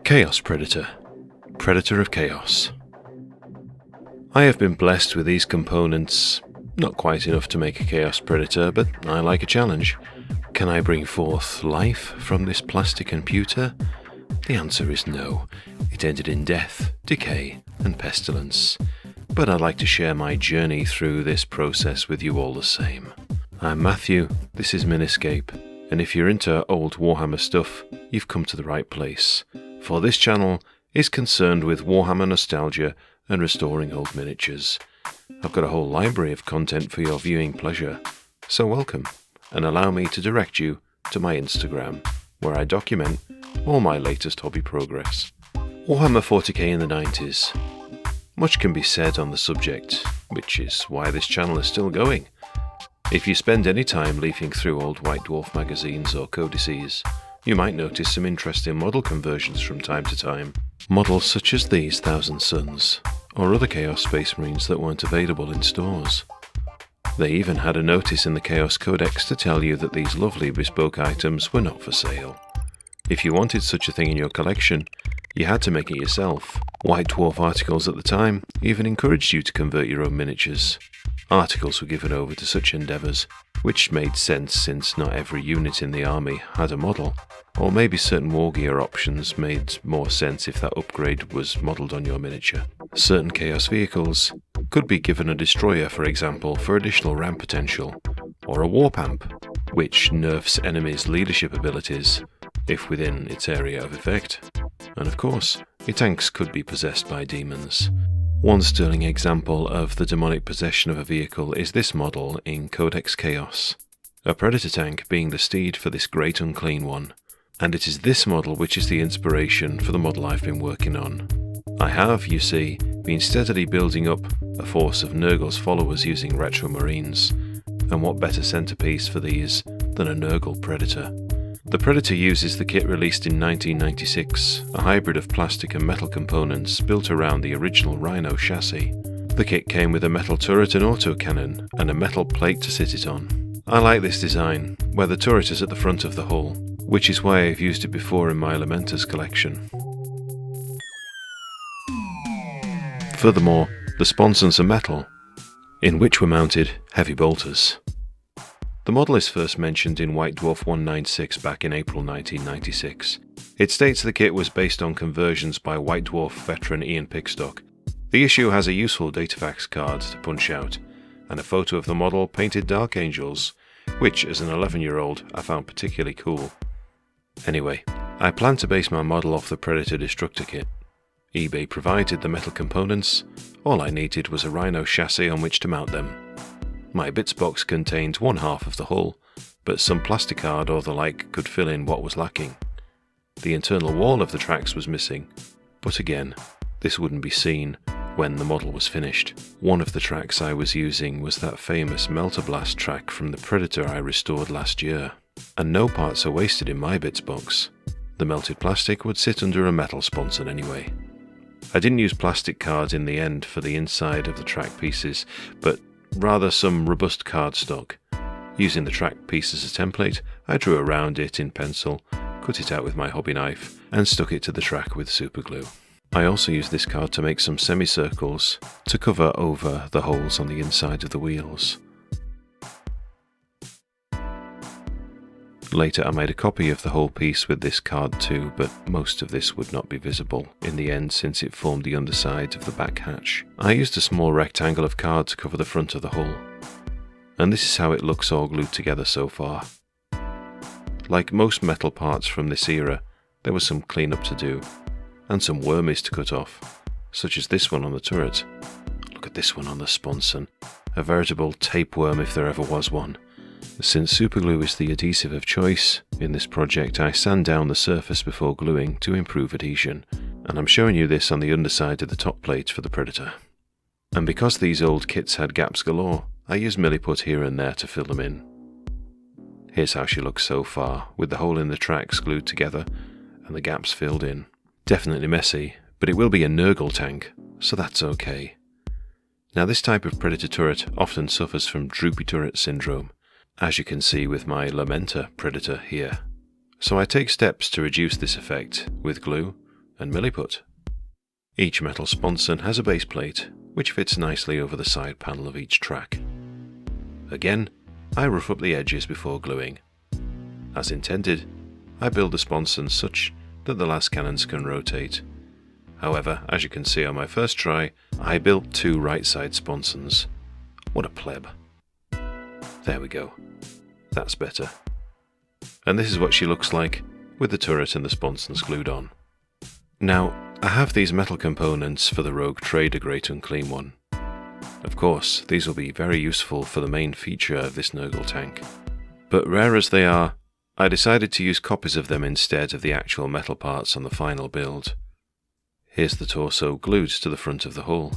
Chaos Predator, Predator of Chaos. I have been blessed with these components, not quite enough to make a Chaos Predator, but I like a challenge. Can I bring forth life from this plastic and pewter? The answer is no. It ended in death, decay, and pestilence. But I'd like to share my journey through this process with you all the same. I'm Matthew, this is Miniscape, and if you're into old Warhammer stuff, you've come to the right place. For this channel is concerned with Warhammer nostalgia and restoring old miniatures. I've got a whole library of content for your viewing pleasure, so welcome, and allow me to direct you to my Instagram, where I document all my latest hobby progress. Warhammer 40k in the 90s. Much can be said on the subject, which is why this channel is still going. If you spend any time leafing through old White Dwarf magazines or codices, you might notice some interesting model conversions from time to time. Models such as these Thousand Suns, or other Chaos Space Marines that weren't available in stores. They even had a notice in the Chaos Codex to tell you that these lovely bespoke items were not for sale. If you wanted such a thing in your collection, you had to make it yourself. White Dwarf articles at the time even encouraged you to convert your own miniatures. Articles were given over to such endeavours, which made sense since not every unit in the army had a model, or maybe certain war gear options made more sense if that upgrade was modelled on your miniature. Certain Chaos vehicles could be given a destroyer, for example, for additional ram potential, or a warpamp, which nerfs enemies' leadership abilities, if within its area of effect. And of course, your tanks could be possessed by demons. One sterling example of the demonic possession of a vehicle is this model in Codex Chaos, a Predator tank being the steed for this great unclean one. And it is this model which is the inspiration for the model I've been working on. I have, you see, been steadily building up a force of Nurgle's followers using retro marines, and what better centerpiece for these than a Nurgle Predator. The Predator uses the kit released in 1996, a hybrid of plastic and metal components built around the original Rhino chassis. The kit came with a metal turret and autocannon, and a metal plate to sit it on. I like this design, where the turret is at the front of the hull, which is why I've used it before in my Elementors collection. Furthermore, the sponsons are metal, in which were mounted heavy bolters. The model is first mentioned in White Dwarf 196 back in April 1996. It states the kit was based on conversions by White Dwarf veteran Ian Pickstock. The issue has a useful Datafax card to punch out, and a photo of the model painted Dark Angels, which as an 11-year-old I found particularly cool. Anyway, I plan to base my model off the Predator Destructor kit. eBay provided the metal components, all I needed was a Rhino chassis on which to mount them. My bits box contained one half of the hull, but some plasticard or the like could fill in what was lacking. The internal wall of the tracks was missing, but again, this wouldn't be seen when the model was finished. One of the tracks I was using was that famous Melter Blast track from the Predator I restored last year, and no parts are wasted in my bits box. The melted plastic would sit under a metal sponson anyway. I didn't use plastic cards in the end for the inside of the track pieces, but rather some robust cardstock. Using the track piece as a template, I drew around it in pencil, cut it out with my hobby knife, and stuck it to the track with superglue. I also used this card to make some semicircles to cover over the holes on the inside of the wheels. Later I made a copy of the whole piece with this card too, but most of this would not be visible in the end since it formed the underside of the back hatch. I used a small rectangle of card to cover the front of the hull, and this is how it looks all glued together so far. Like most metal parts from this era, there was some cleanup to do, and some wormies to cut off, such as this one on the turret. Look at this one on the sponson, a veritable tapeworm if there ever was one. Since superglue is the adhesive of choice in this project, I sand down the surface before gluing to improve adhesion, and I'm showing you this on the underside of the top plate for the Predator. And because these old kits had gaps galore, I used milliput here and there to fill them in. Here's how she looks so far, with the hole in the tracks glued together and the gaps filled in. Definitely messy, but it will be a Nurgle tank, so that's okay. Now this type of Predator turret often suffers from droopy turret syndrome, as you can see with my Lamenter Predator here. so I take steps to reduce this effect with glue and milliput. Each metal sponson has a base plate, which fits nicely over the side panel of each track. Again, I rough up the edges before gluing. As intended, I build the sponsons such that the las cannons can rotate. However, as you can see on my first try, I built 2 right side sponsons. What a pleb. There we go. That's better. And this is what she looks like, with the turret and the sponsons glued on. Now, I have these metal components for the Rogue Trader Great Unclean One. Of course, these will be very useful for the main feature of this Nurgle tank. But rare as they are, I decided to use copies of them instead of the actual metal parts on the final build. Here's the torso glued to the front of the hull.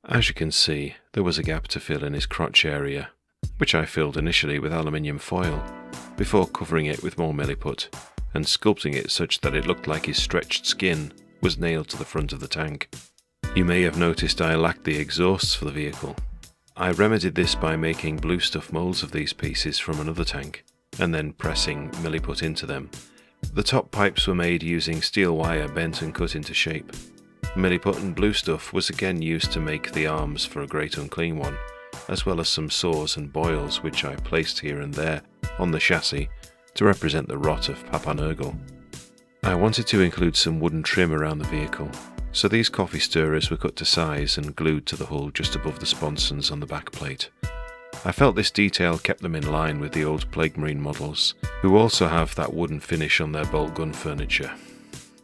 As you can see, there was a gap to fill in his crotch area, which I filled initially with aluminium foil, before covering it with more milliput and sculpting it such that it looked like his stretched skin was nailed to the front of the tank. You may have noticed I lacked the exhausts for the vehicle. I remedied this by making blue stuff moulds of these pieces from another tank, and then pressing milliput into them. The top pipes were made using steel wire bent and cut into shape. Milliput and blue stuff was again used to make the arms for a Great Unclean One, as well as some saws and boils which I placed here and there on the chassis to represent the rot of Papa Nurgle. I wanted to include some wooden trim around the vehicle, so these coffee stirrers were cut to size and glued to the hull just above the sponsons on the back plate. I felt this detail kept them in line with the old Plague Marine models, who also have that wooden finish on their bolt gun furniture.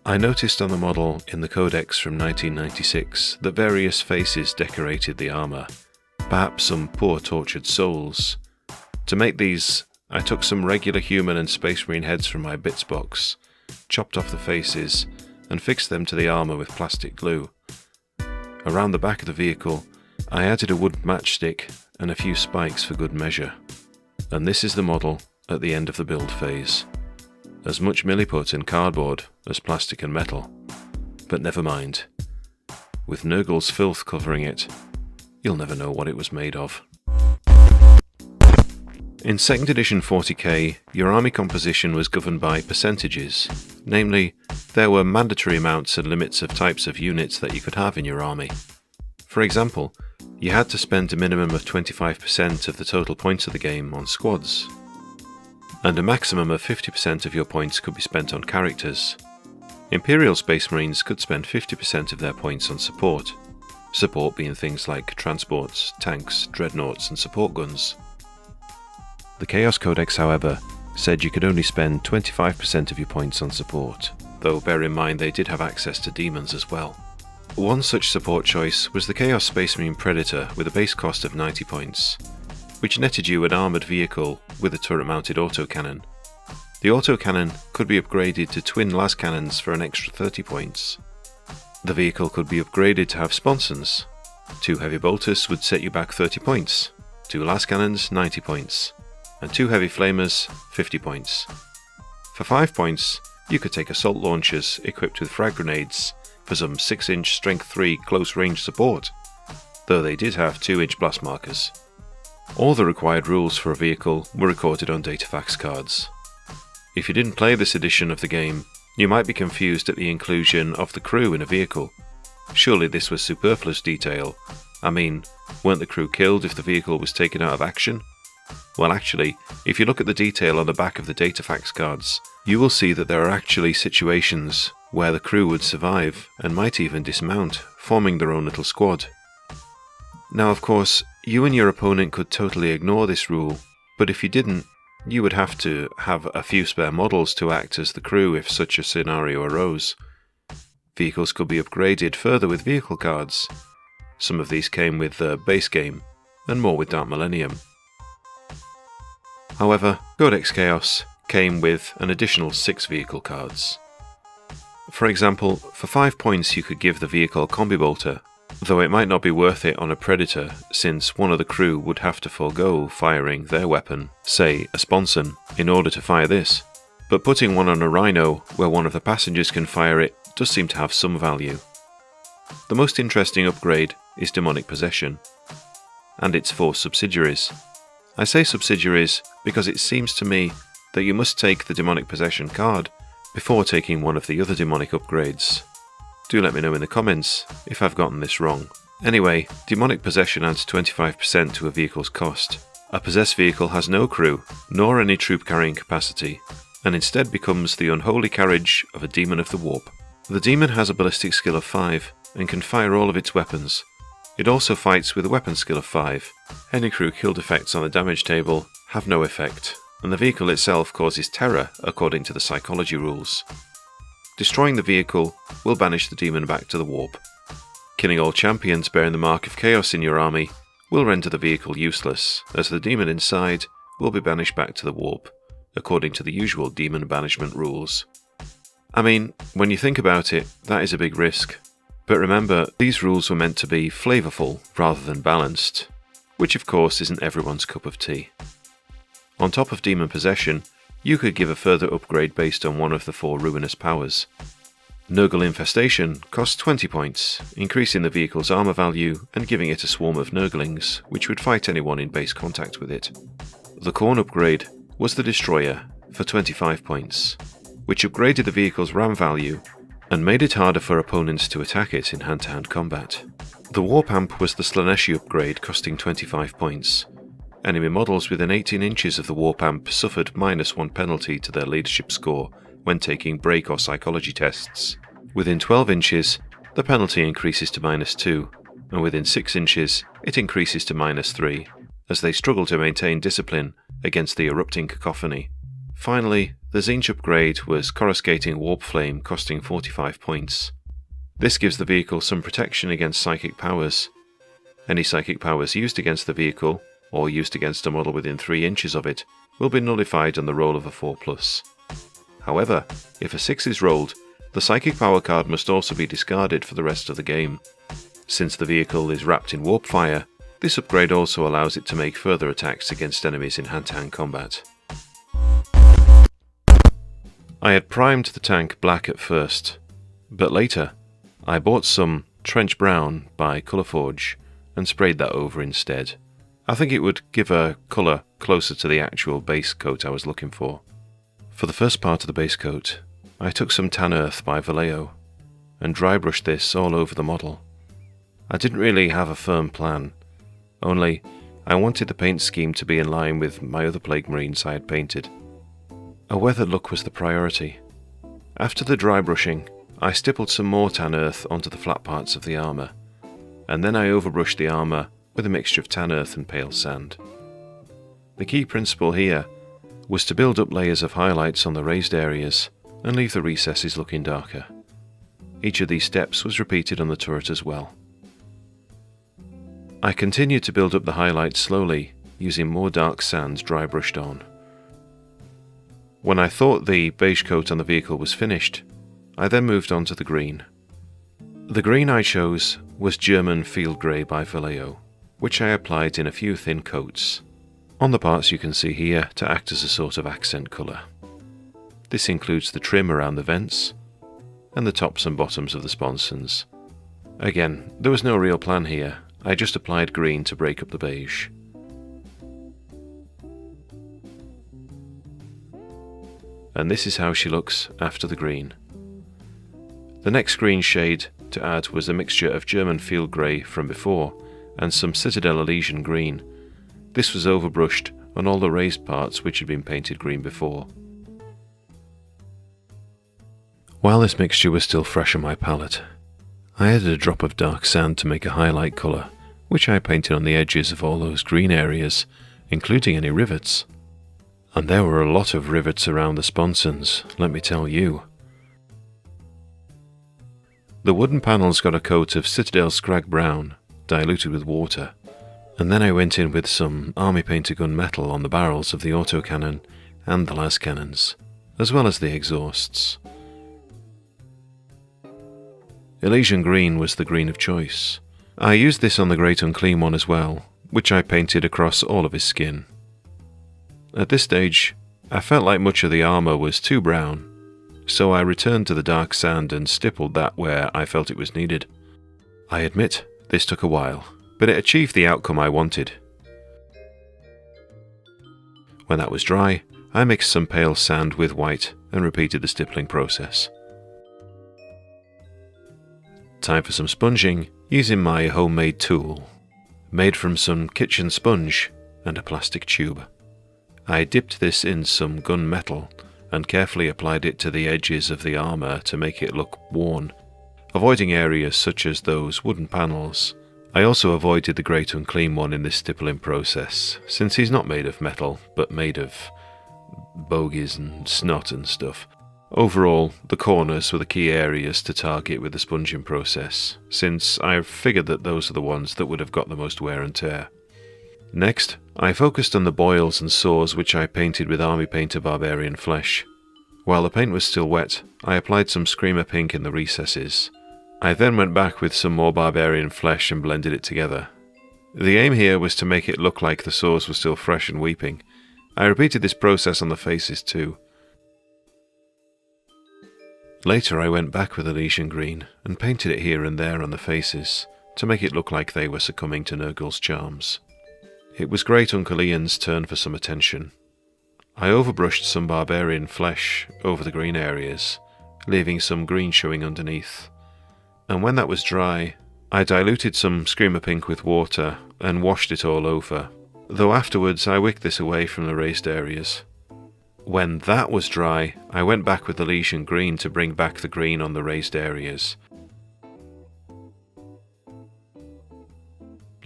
I noticed on the model in the Codex from 1996 that various faces decorated the armour, perhaps some poor tortured souls. To make these, I took some regular human and Space Marine heads from my bits box, chopped off the faces, and fixed them to the armour with plastic glue. Around the back of the vehicle, I added a wood matchstick and a few spikes for good measure. And this is the model at the end of the build phase. As much milliput and cardboard as plastic and metal. But never mind. With Nurgle's filth covering it, you'll never know what it was made of. In 2nd edition 40k, your army composition was governed by percentages. Namely, there were mandatory amounts and limits of types of units that you could have in your army. For example, you had to spend a minimum of 25% of the total points of the game on squads, and a maximum of 50% of your points could be spent on characters. Imperial Space Marines could spend 50% of their points on support being things like transports, tanks, dreadnoughts and support guns. The Chaos Codex, however, said you could only spend 25% of your points on support, though bear in mind they did have access to demons as well. One such support choice was the Chaos Space Marine Predator with a base cost of 90 points, which netted you an armoured vehicle with a turret-mounted autocannon. The autocannon could be upgraded to twin las cannons for an extra 30 points. The vehicle could be upgraded to have sponsons. 2 heavy bolters would set you back 30 points, 2 las cannons 90 points, and 2 heavy flamers 50 points. For 5 points, you could take assault launchers equipped with frag grenades for some 6-inch strength 3 close range support, though they did have 2-inch blast markers. All the required rules for a vehicle were recorded on datafax cards. If you didn't play this edition of the game, you might be confused at the inclusion of the crew in a vehicle. Surely this was superfluous detail. I mean, weren't the crew killed if the vehicle was taken out of action? Well, actually, if you look at the detail on the back of the datafax cards, you will see that there are actually situations where the crew would survive and might even dismount, forming their own little squad. Now, of course, you and your opponent could totally ignore this rule, but if you didn't, you would have to have a few spare models to act as the crew if such a scenario arose. Vehicles could be upgraded further with vehicle cards. Some of these came with the base game, and more with Dark Millennium. However, Codex Chaos came with an additional 6 vehicle cards. For example, for 5 points you could give the vehicle a combi bolter, though it might not be worth it on a Predator since one of the crew would have to forego firing their weapon, say a sponson, in order to fire this. But putting one on a Rhino where one of the passengers can fire it does seem to have some value. The most interesting upgrade is Demonic Possession, and its 4 subsidiaries. I say subsidiaries because it seems to me that you must take the Demonic Possession card before taking one of the other demonic upgrades. Do let me know in the comments if I've gotten this wrong. Anyway, Demonic Possession adds 25% to a vehicle's cost. A possessed vehicle has no crew, nor any troop carrying capacity, and instead becomes the unholy carriage of a Demon of the Warp. The demon has a ballistic skill of 5 and can fire all of its weapons. It also fights with a weapon skill of 5. Any crew killed effects on the damage table have no effect, and the vehicle itself causes terror according to the psychology rules. Destroying the vehicle will banish the demon back to the warp. Killing all champions bearing the mark of chaos in your army will render the vehicle useless, as the demon inside will be banished back to the warp, according to the usual demon banishment rules. I mean, when you think about it, that is a big risk. But remember, these rules were meant to be flavourful rather than balanced, which of course isn't everyone's cup of tea. On top of Demon Possession, you could give a further upgrade based on one of the 4 ruinous powers. Nurgle Infestation costs 20 points, increasing the vehicle's armour value and giving it a swarm of Nurglings, which would fight anyone in base contact with it. The Khorne upgrade was the Destroyer, for 25 points, which upgraded the vehicle's ram value and made it harder for opponents to attack it in hand-to-hand combat. The Warpamp was the Slaneshi upgrade, costing 25 points. Enemy models within 18 inches of the Warpamp suffered -1 penalty to their leadership score when taking break or psychology tests. Within 12 inches, the penalty increases to -2, and within 6 inches, it increases to -3, as they struggle to maintain discipline against the erupting cacophony. Finally, the Tzeentch upgrade was Coruscating Warp Flame, costing 45 points. This gives the vehicle some protection against psychic powers. Any psychic powers used against the vehicle, or used against a model within 3 inches of it, will be nullified on the roll of a 4+. However, if a 6 is rolled, the psychic power card must also be discarded for the rest of the game. Since the vehicle is wrapped in warp fire, this upgrade also allows it to make further attacks against enemies in hand-to-hand combat. I had primed the tank black at first, but later I bought some Trench Brown by Colourforge and sprayed that over instead. I think it would give a colour closer to the actual base coat I was looking for. For the first part of the base coat, I took some Tan Earth by Vallejo and dry brushed this all over the model. I didn't really have a firm plan, only I wanted the paint scheme to be in line with my other Plague Marines I had painted. A weathered look was the priority. After the dry brushing, I stippled some more Tan Earth onto the flat parts of the armour, and then I overbrushed the armour with a mixture of Tan Earth and pale sand. The key principle here was to build up layers of highlights on the raised areas and leave the recesses looking darker. Each of these steps was repeated on the turret as well. I continued to build up the highlights slowly, using more dark sands dry brushed on. When I thought the beige coat on the vehicle was finished, I then moved on to the green. The green I chose was German Field Grey by Vallejo, which I applied in a few thin coats, on the parts you can see here to act as a sort of accent colour. This includes the trim around the vents, and the tops and bottoms of the sponsons. Again, there was no real plan here, I just applied green to break up the beige. And this is how she looks after the green. The next green shade to add was a mixture of German Field Grey from before and some Citadel Elysian green. This was overbrushed on all the raised parts which had been painted green before. While this mixture was still fresh on my palette, I added a drop of dark sand to make a highlight colour, which I painted on the edges of all those green areas, including any rivets. And there were a lot of rivets around the sponsons, let me tell you. The wooden panels got a coat of Citadel Scrag Brown, diluted with water, and then I went in with some Army Painter gun metal on the barrels of the autocannon and the las cannons, as well as the exhausts. Elysian green was the green of choice. I used this on the Great Unclean one as well, which I painted across all of his skin. At this stage, I felt like much of the armour was too brown, so I returned to the dark sand and stippled that where I felt it was needed. I admit, this took a while, but it achieved the outcome I wanted. When that was dry, I mixed some pale sand with white and repeated the stippling process. Time for some sponging using my homemade tool, made from some kitchen sponge and a plastic tube. I dipped this in some gunmetal and carefully applied it to the edges of the armour to make it look worn, avoiding areas such as those wooden panels. I also avoided the great unclean one in this stippling process, since he's not made of metal, but made of bogies and snot and stuff. Overall, the corners were the key areas to target with the sponging process, since I figured that those are the ones that would have got the most wear and tear. Next, I focused on the boils and sores which I painted with Army Painter Barbarian Flesh. While the paint was still wet, I applied some Screamer Pink in the recesses. I then went back with some more Barbarian Flesh and blended it together. The aim here was to make it look like the sores were still fresh and weeping. I repeated this process on the faces too. Later I went back with Elysian Green and painted it here and there on the faces to make it look like they were succumbing to Nurgle's charms. It was Great Uncle Ian's turn for some attention. I overbrushed some Barbarian Flesh over the green areas, leaving some green showing underneath. And when that was dry, I diluted some Screamer Pink with water and washed it all over, though afterwards I wicked this away from the raised areas. When that was dry, I went back with Elysian Green to bring back the green on the raised areas.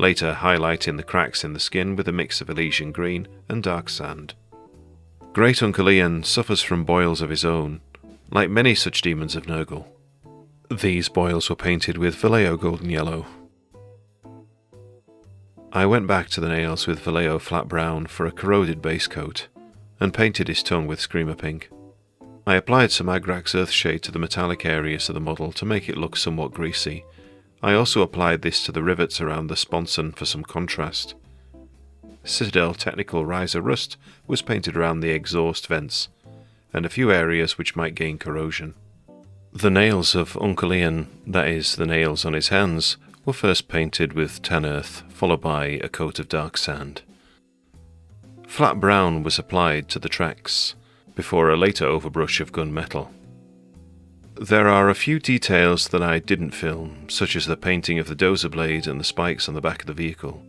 Later highlighting the cracks in the skin with a mix of Elysian Green and dark sand. Great Uncle Ian suffers from boils of his own, like many such demons of Nurgle. These boils were painted with Vallejo Golden Yellow. I went back to the nails with Vallejo Flat Brown for a corroded base coat, and painted his tongue with Screamer Pink. I applied some Agrax Earthshade to the metallic areas of the model to make it look somewhat greasy. I also applied this to the rivets around the sponson for some contrast. Citadel Technical Riser Rust was painted around the exhaust vents, and a few areas which might gain corrosion. The nails of Uncle Ian, that is, the nails on his hands, were first painted with tan earth, followed by a coat of dark sand. Flat brown was applied to the tracks, before a later overbrush of gunmetal. There are a few details that I didn't film, such as the painting of the dozer blade and the spikes on the back of the vehicle.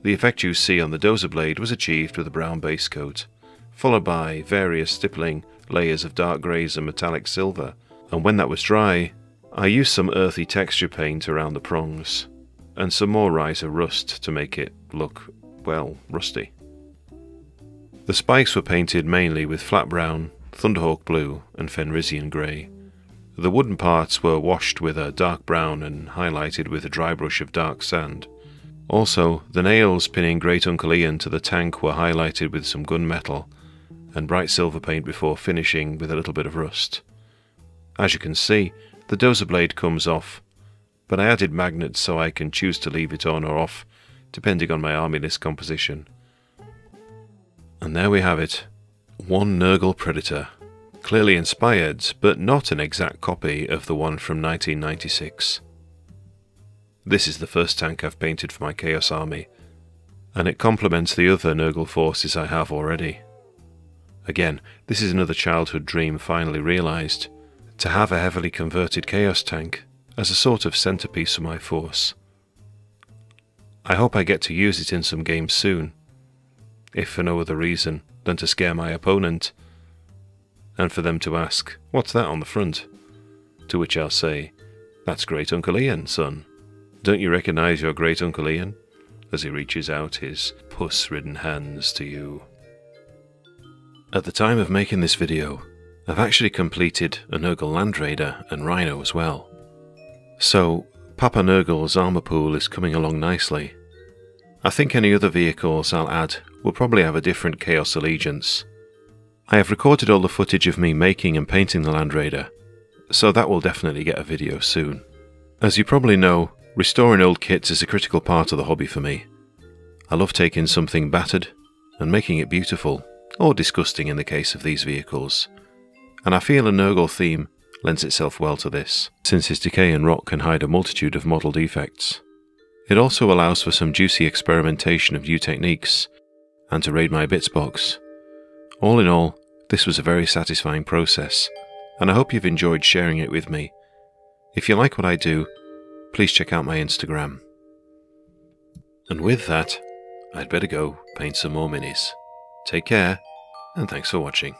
The effect you see on the dozer blade was achieved with a brown base coat, followed by various stippling layers of dark greys and metallic silver, and when that was dry, I used some earthy texture paint around the prongs, and some more riser rust to make it look, well, rusty. The spikes were painted mainly with flat brown, Thunderhawk blue and Fenrisian grey. The wooden parts were washed with a dark brown and highlighted with a dry brush of dark sand. Also, the nails pinning Great Uncle Ian to the tank were highlighted with some gunmetal and bright silver paint before finishing with a little bit of rust. As you can see, the dozer blade comes off, but I added magnets so I can choose to leave it on or off, depending on my army list composition. And there we have it, one Nurgle Predator, clearly inspired, but not an exact copy of the one from 1996. This is the first tank I've painted for my Chaos army, and it complements the other Nurgle forces I have already. Again, this is another childhood dream finally realised, to have a heavily converted Chaos tank as a sort of centrepiece for my force. I hope I get to use it in some games soon, if for no other reason than to scare my opponent, and for them to ask, "What's that on the front?" To which I'll say, "That's Great Uncle Ian, son. Don't you recognise your Great Uncle Ian?" as he reaches out his puss-ridden hands to you. At the time of making this video, I've actually completed a Nurgle Land Raider and Rhino as well. So, Papa Nurgle's armour pool is coming along nicely. I think any other vehicles I'll add will probably have a different Chaos allegiance. I have recorded all the footage of me making and painting the Land Raider, so that will definitely get a video soon. As you probably know, restoring old kits is a critical part of the hobby for me. I love taking something battered and making it beautiful, or disgusting in the case of these vehicles, and I feel a Nurgle theme lends itself well to this, since his decay and rot can hide a multitude of model defects. It also allows for some juicy experimentation of new techniques, and to raid my bits box. All in all, this was a very satisfying process, and I hope you've enjoyed sharing it with me. If you like what I do, please check out my Instagram. And with that, I'd better go paint some more minis. Take care, and thanks for watching.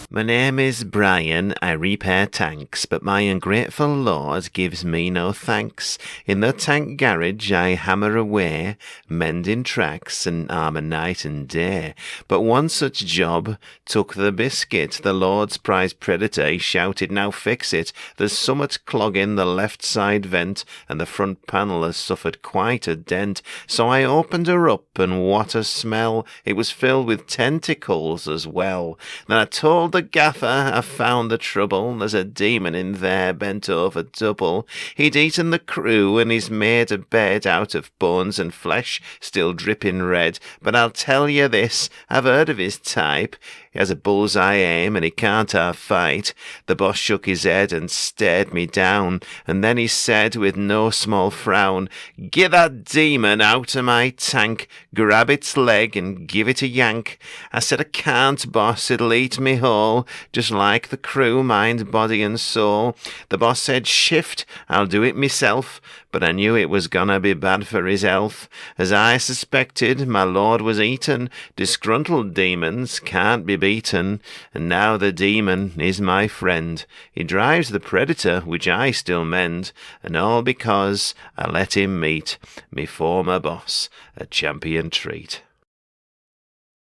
My name is Brian, I repair tanks, but my ungrateful lord gives me no thanks. In the tank garage I hammer away, mending tracks and armour night and day. But one such job took the biscuit. The lord's prize predator, he shouted, now fix it. There's summat clogging the left side vent, and the front panel has suffered quite a dent. So I opened her up, and what a smell! It was filled with tentacles as well. Then I told the gaffer I found the trouble. There's a demon in there bent over double. He'd eaten the crew and he's made a bed out of bones and flesh still dripping red. But I'll tell you this, I've heard of his type. He has a bullseye aim and he can't half fight. The boss shook his head and stared me down, and then he said with no small frown, "Get that demon out of my tank, grab its leg and give it a yank." I said, "I can't, boss, it'll eat me whole, just like the crew, mind, body and soul." The boss said, "Shift, I'll do it myself," but I knew it was gonna be bad for his health. As I suspected, my lord was eaten. Disgruntled demons can't be beaten, and now the demon is my friend. He drives the predator, which I still mend, and all because I let him meet me former boss, a champion treat.